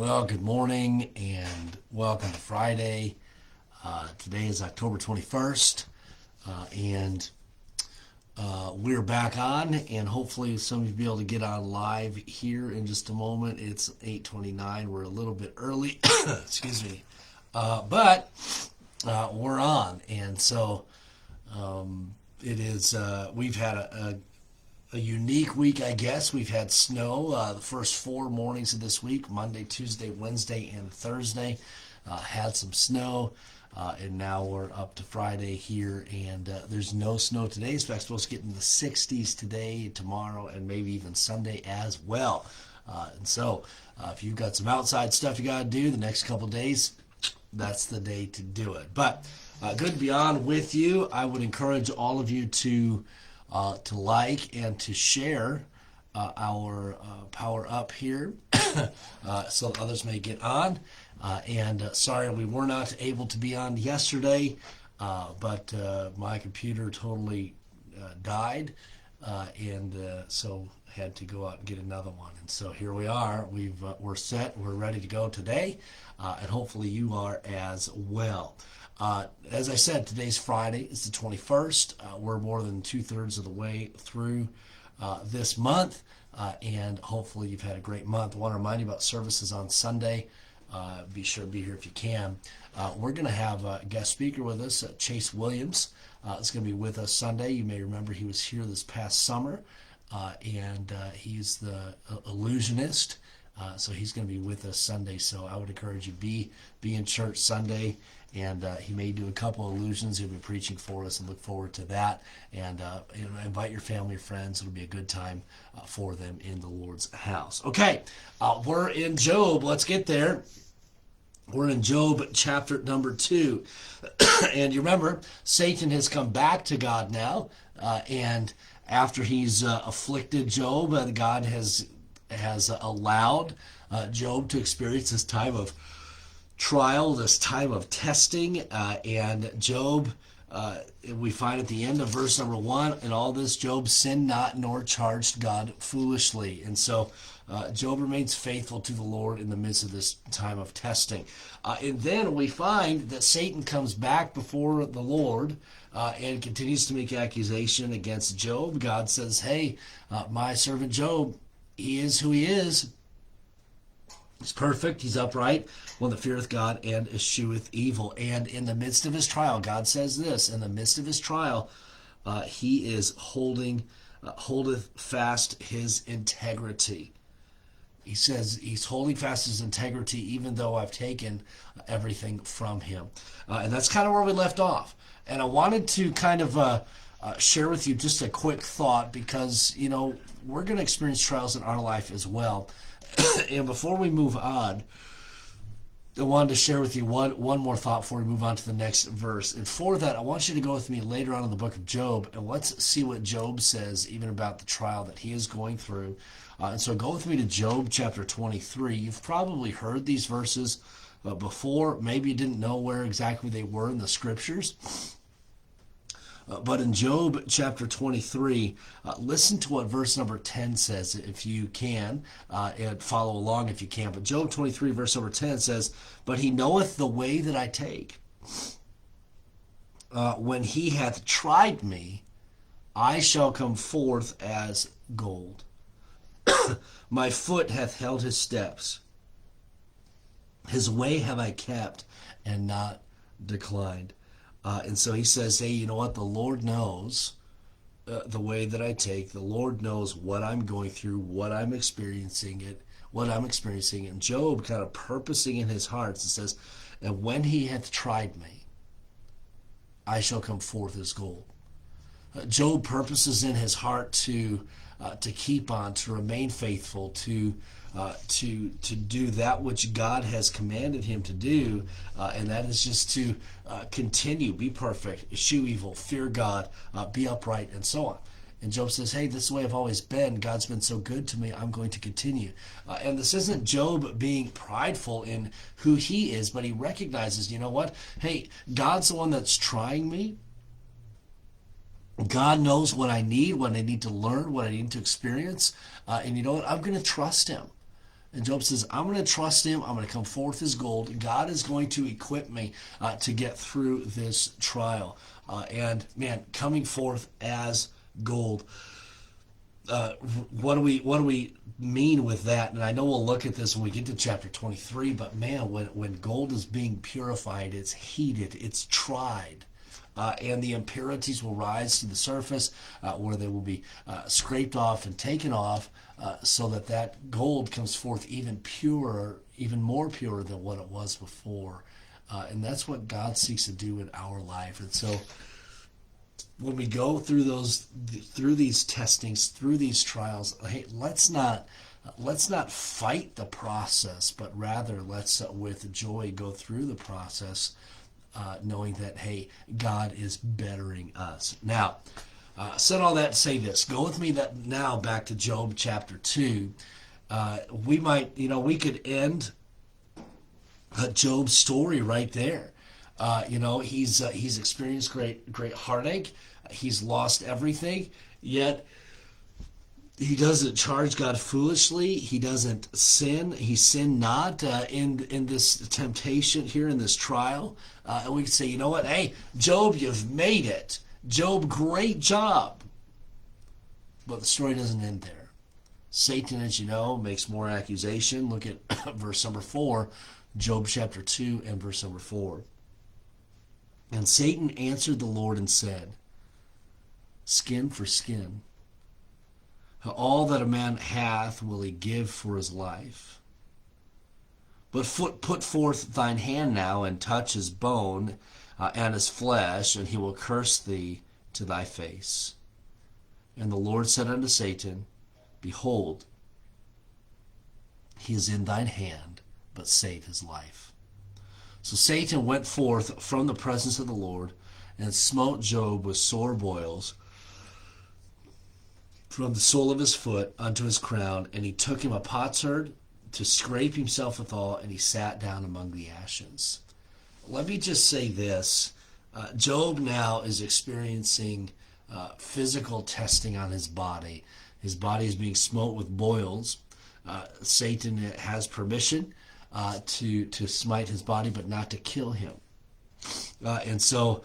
Well, good morning and welcome to Friday. Today is October 21st, and we're back on, and hopefully some of you will be able to get on live here in just a moment. It's 8:29. We're a little bit early, excuse me, but we're on, and so it is. We've had a unique week, I guess. We've had snow the first 4 mornings of this week, Monday, Tuesday, Wednesday, and Thursday. Had some snow, and now we're up to Friday here, and there's no snow today. In fact, supposed to get in the 60s today, tomorrow, and maybe even Sunday as well. And so, if you've got some outside stuff you got to do the next couple days, that's the day to do it. But good to be on with you. I would encourage all of you to like and to share our Power Up here so others may get on. And sorry we were not able to be on yesterday, but my computer totally died, and so had to go out and get another one. And so here we are. We're set. We're ready to go today, and hopefully you are as well. As I said, today's Friday. It's the 21st. We're more than 2/3 of the way through this month, and hopefully you've had a great month. I want to remind you about services on Sunday. Be sure to be here if you can. We're going to have a guest speaker with us, Chase Williams. Is going to be with us Sunday. You may remember he was here this past summer, and he's the illusionist. So he's going to be with us Sunday. So I would encourage you be in church Sunday. And he may do a couple of illusions. He'll be preaching for us, and look forward to that. And invite your family or friends. It'll be a good time for them in the Lord's house. Okay, we're in Job. Let's get there. We're in Job chapter number 2. And you remember, Satan has come back to God now. And after he's afflicted Job, God has allowed Job to experience this time of trial, this time of testing, and Job, we find at the end of verse number 1, in all this Job sinned not nor charged God foolishly. And so Job remains faithful to the Lord in the midst of this time of testing. And then we find that Satan comes back before the Lord and continues to make accusation against Job. God says, hey, my servant Job, he is who he is. He's perfect, he's upright, one that feareth God and escheweth evil. And in the midst of his trial, God says this, in the midst of his trial, he is holdeth fast his integrity. He says he's holding fast his integrity even though I've taken everything from him. And that's kind of where we left off. And I wanted to kind of share with you just a quick thought because, we're going to experience trials in our life as well. And before we move on, I wanted to share with you one more thought before we move on to the next verse. And for that, I want you to go with me later on in the book of Job, and let's see what Job says even about the trial that he is going through. And so go with me to Job chapter 23. You've probably heard these verses before. Maybe you didn't know where exactly they were in the scriptures. But in Job chapter 23, listen to what verse number 10 says if you can, and follow along if you can. But Job 23 verse number 10 says, but he knoweth the way that I take. When he hath tried me, I shall come forth as gold. My foot hath held his steps. His way have I kept and not declined. And so he says, hey, you know what? The Lord knows the way that I take. The Lord knows what I'm going through, what I'm experiencing. And Job kind of purposing in his heart, it says, and when he hath tried me, I shall come forth as gold. Job purposes in his heart to keep on, to remain faithful, to do that which God has commanded him to do, and that is just to continue, be perfect, eschew evil, fear God, be upright, and so on. And Job says, hey, this is the way I've always been. God's been so good to me, I'm going to continue. And this isn't Job being prideful in who he is, but he recognizes, you know what? Hey, God's the one that's trying me. God knows what I need to learn, what I need to experience. And you know what? I'm going to trust him. And Job says, I'm going to trust him. I'm going to come forth as gold. God is going to equip me to get through this trial. And man, coming forth as gold. What do we mean with that? And I know we'll look at this when we get to chapter 23, but man, when gold is being purified, it's heated, it's tried. And the impurities will rise to the surface where they will be scraped off and taken off so that gold comes forth even purer, even more pure than what it was before. And that's what God seeks to do in our life. And so when we go through these testings, through these trials, hey, let's not fight the process, but rather let's with joy go through the process, knowing that, hey, God is bettering us. Now, said all that to say this. Go with me now back to Job chapter 2. We could end Job's story right there. He's experienced great heartache. He's lost everything, yet he doesn't charge God foolishly. He doesn't sin. He sinned not in this temptation here, in this trial. And we can say, you know what? Hey, Job, you've made it. Job, great job. But the story doesn't end there. Satan, as you know, makes more accusation. Look at verse number 4, Job chapter 2 and verse number 4. And Satan answered the Lord and said, skin for skin. All that a man hath will he give for his life. But put forth thine hand now, and touch his bone and his flesh, and he will curse thee to thy face. And the Lord said unto Satan, behold, he is in thine hand, but save his life. So Satan went forth from the presence of the Lord, and smote Job with sore boils, from the sole of his foot unto his crown, and he took him a potsherd to scrape himself withal, and he sat down among the ashes. Let me just say this. Job now is experiencing physical testing on his body. His body is being smote with boils. Satan has permission to smite his body, but not to kill him. And so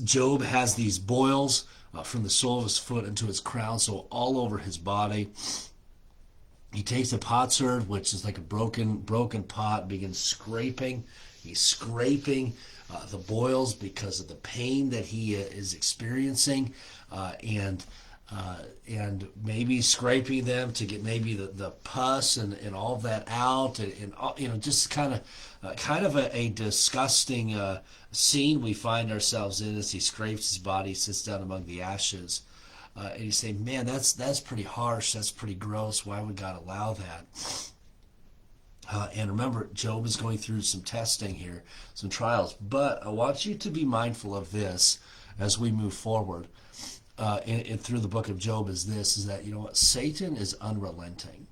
Job has these boils from the sole of his foot into his crown, so all over his body. He takes a potsherd, which is like a broken pot, begins scraping. He's scraping the boils because of the pain that he is experiencing, and maybe scraping them to get maybe the pus and all that out, and all, just kind of a disgusting scene we find ourselves in as he scrapes his body, sits down among the ashes. And you say, man, that's pretty harsh. That's pretty gross. Why would God allow that? And remember, Job is going through some testing here, some trials. But I want you to be mindful of this as we move forward through the book of Job. Is that, you know what? Satan is unrelenting.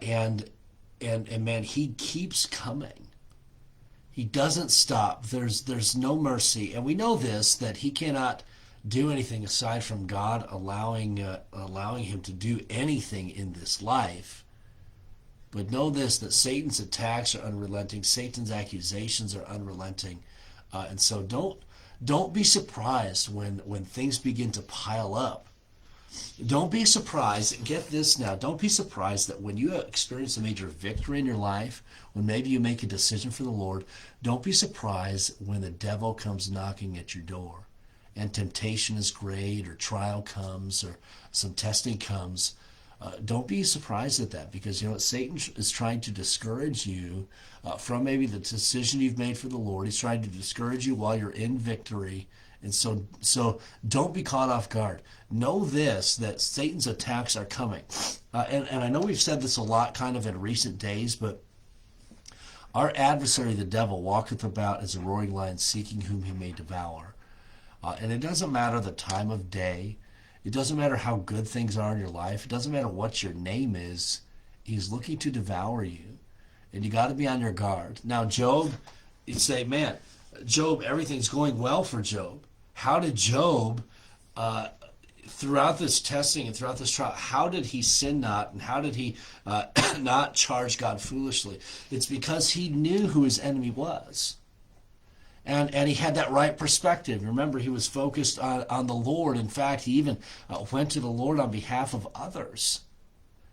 And man, he keeps coming. He doesn't stop. There's no mercy. And we know this, that he cannot do anything aside from God allowing him to do anything in this life. But know this, that Satan's attacks are unrelenting. Satan's accusations are unrelenting. And so don't be surprised when things begin to pile up. Don't be surprised. Get this now. Don't be surprised that when you experience a major victory in your life, when maybe you make a decision for the Lord, don't be surprised when the devil comes knocking at your door and temptation is great, or trial comes, or some testing comes. Don't be surprised at that, because you know what? Satan is trying to discourage you from maybe the decision you've made for the Lord. He's trying to discourage you while you're in victory. And so don't be caught off guard. Know this, that Satan's attacks are coming. And I know we've said this a lot kind of in recent days, but our adversary, the devil, walketh about as a roaring lion, seeking whom he may devour. And it doesn't matter the time of day. It doesn't matter how good things are in your life. It doesn't matter what your name is. He's looking to devour you. And you got to be on your guard. Now, Job, you say, man, Job, everything's going well for Job. How did Job throughout this testing and throughout this trial, how did he sin not, and how did he not charge God foolishly? It's because he knew who his enemy was. And he had that right perspective. Remember, he was focused on the Lord. In fact, he even went to the Lord on behalf of others.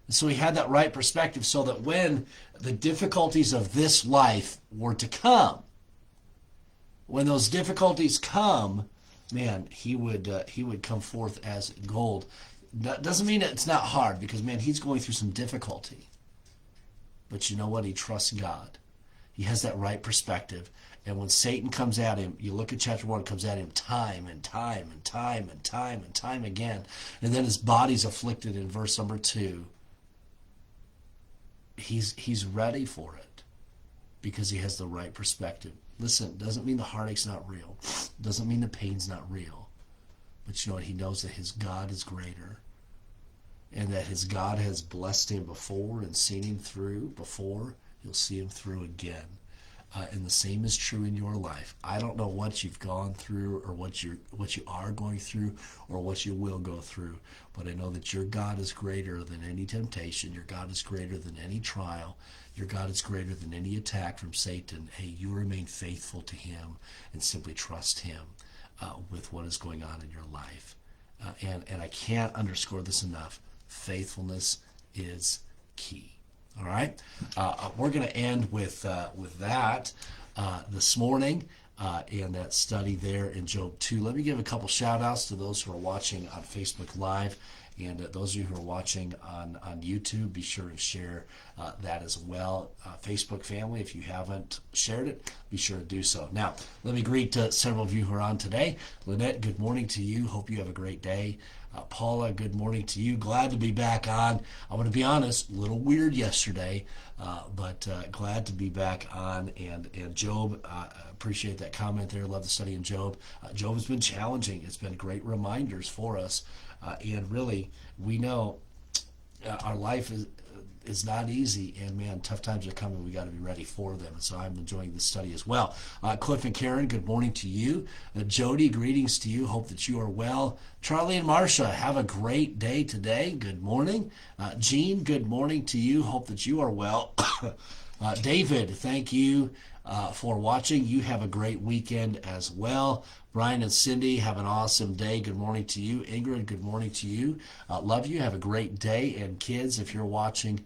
And so he had that right perspective, so that when the difficulties of this life were to come, when those difficulties come, man, he would come forth as gold. That doesn't mean it's not hard, because, man, he's going through some difficulty. But you know what? He trusts God. He has that right perspective. And when Satan comes at him, you look at chapter 1, comes at him time and time and time and time and time again. And then his body's afflicted in verse number 2. He's ready for it because he has the right perspective. Listen, doesn't mean the heartache's not real. Doesn't mean the pain's not real. But you know what? He knows that his God is greater. And that his God has blessed him before and seen him through before. He'll see him through again. And the same is true in your life. I don't know what you've gone through, or what you are going through, or what you will go through, but I know that your God is greater than any temptation. Your God is greater than any trial. Your God is greater than any attack from Satan. Hey, you remain faithful to him and simply trust him with what is going on in your life. And I can't underscore this enough. Faithfulness is key. All right, we're going to end with that this morning and that study there in Job 2. Let me give a couple shout outs to those who are watching on Facebook Live, and those of you who are watching on YouTube, be sure to share that as well. Facebook family, if you haven't shared it, be sure to do so. Now, let me greet several of you who are on today. Lynette, good morning to you. Hope you have a great day. Paula, good morning to you. Glad to be back on. I'm going to be honest, a little weird yesterday, but glad to be back on. And Job, appreciate that comment there. Love the study in Job. Job has been challenging. It's been great reminders for us. And really, we know our life is not easy, and man, tough times are coming. We got to be ready for them. And so I'm enjoying this study as well. Cliff and Karen, good morning to you. Jody, greetings to you. Hope that you are well. Charlie and Marcia, have a great day today. Good morning. Jean, good morning to you. Hope that you are well. David, thank you for watching. You have a great weekend as well. Brian and Cindy, have an awesome day. Good morning to you. Ingrid, good morning to you. Love you. Have a great day. And kids, if you're watching,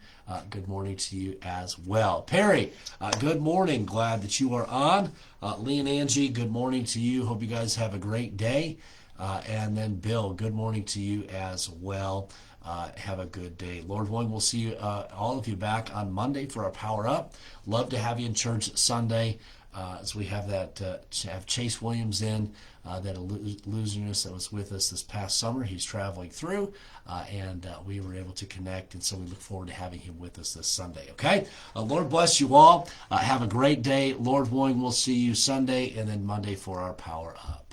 good morning to you as well. Perry, good morning. Glad that you are on. Lee and Angie, good morning to you. Hope you guys have a great day. And then Bill, good morning to you as well. Have a good day. Lord willing, we'll see you, all of you back on Monday for our Power Up. Love to have you in church Sunday as we have have Chase Williams in, that illusionist that was with us this past summer. He's traveling through, and we were able to connect, and so we look forward to having him with us this Sunday. Okay? Lord bless you all. Have a great day. Lord willing, we'll see you Sunday and then Monday for our Power Up.